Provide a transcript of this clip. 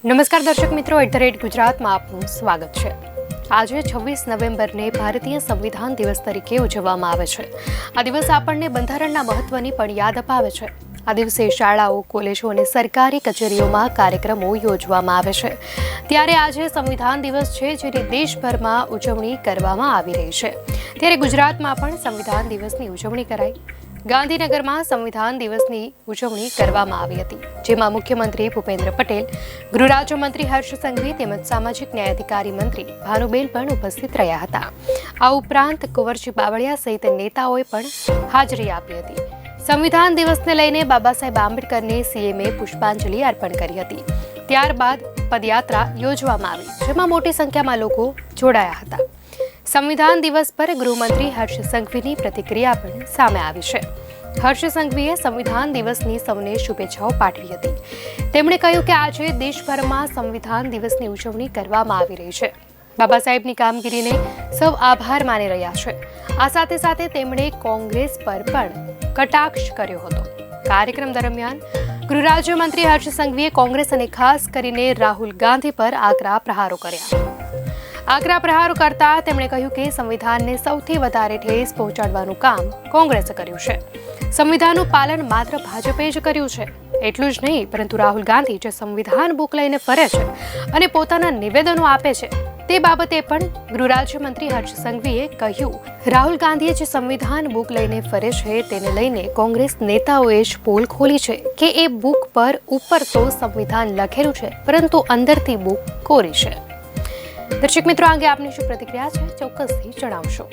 નમસ્કાર દર્શક મિત્રો, @ગુજરાતમાં આપનું સ્વાગત છે। આજે 26 નવેમ્બરને ભારતીય સંવિધાન દિવસ તરીકે ઉજવવામાં આવે છે। આ દિવસ આપણને બંધારણના મહત્વની પણ યાદ અપાવે છે। આ દિવસે શાળાઓ, કોલેજો અને સરકારી કચેરીઓમાં કાર્યક્રમો યોજવામાં આવે છે। ત્યારે આજે સંવિધાન દિવસ છે, જેની દેશભરમાં ઉજવણી કરવામાં આવી રહી છે। ત્યારે ગુજરાતમાં પણ સંવિધાન દિવસની ઉજવણી કરાઈ। ગાંધીનગરમાં સંવિધાન દિવસની ઉજવણી કરવામાં આવી હતી, જેમાં મુખ્યમંત્રી ભૂપેન્દ્ર પટેલ, ગૃહ રાજ્યમંત્રી હર્ષ સંઘવી તેમજ સામાજિક ન્યાય અધિકારી મંત્રી ભાનુબેન પણ ઉપસ્થિત રહ્યા હતા। આ ઉપરાંત કુંવરજી બાવળિયા સહિત નેતાઓએ પણ હાજરી આપી હતી। સંવિધાન દિવસને લઈને બાબા સાહેબ આંબેડકરને સીએમએ પુષ્પાંજલિ અર્પણ કરી હતી। ત્યારબાદ પદયાત્રા યોજવામાં આવી, જેમાં મોટી સંખ્યામાં લોકો જોડાયા હતા। સંવિધાન દિવસ પર ગૃહમંત્રી હર્ષ સંઘવીની પ્રતિક્રિયા પણ સામે આવી છે। હર્ષ સંઘવીએ સંવિધાન દિવસની સૌને શુભેચ્છાઓ પાઠવી હતી। તેમણે કહ્યું કે આજે દેશભરમાં સંવિધાન દિવસની ઉજવણી કરવામાં આવી રહી છે। બાબા સાહેબની કામગીરીને સૌ આભાર માની રહ્યા છે। આ સાથે સાથે તેમણે કોંગ્રેસ પર પણ કટાક્ષ કર્યો હતો। કાર્યક્રમ દરમિયાન ગૃહ રાજ્યમંત્રી હર્ષ સંઘવીએ કોંગ્રેસ અને ખાસ કરીને રાહુલ ગાંધી પર આકરા પ્રહારો કર્યા। આકરા પ્રહારો કરતા તેમણે કહ્યું કે સંવિધાનને સૌથી વધારે ઠેસ પહોંચાડવાનું કામ કોંગ્રેસે કર્યું છે। સંવિધાનનું પાલન માત્ર ભાજપે જ કર્યું છે। એટલું જ નહીં, પરંતુ રાહુલ ગાંધી જે સંવિધાન બુક લઈને ફરે છે અને પોતાના નિવેદનો આપે છે, તે બાબતે પણ ગૃહ રાજ્યમંત્રી હર્ષ સંઘવીએ કહ્યું, રાહુલ ગાંધીએ જે સંવિધાન બુક લઈને ફરે છે તેને લઈને કોંગ્રેસ નેતાઓએ જ પોલ ખોલી છે કે એ બુક પર ઉપર તો સંવિધાન લખેલું છે, પરંતુ અંદરથી બુક કોરી છે। દર્શક મિત્રો, અંગે આપની શું પ્રતિક્રિયા છે, ચોક્કસથી જણાવશો।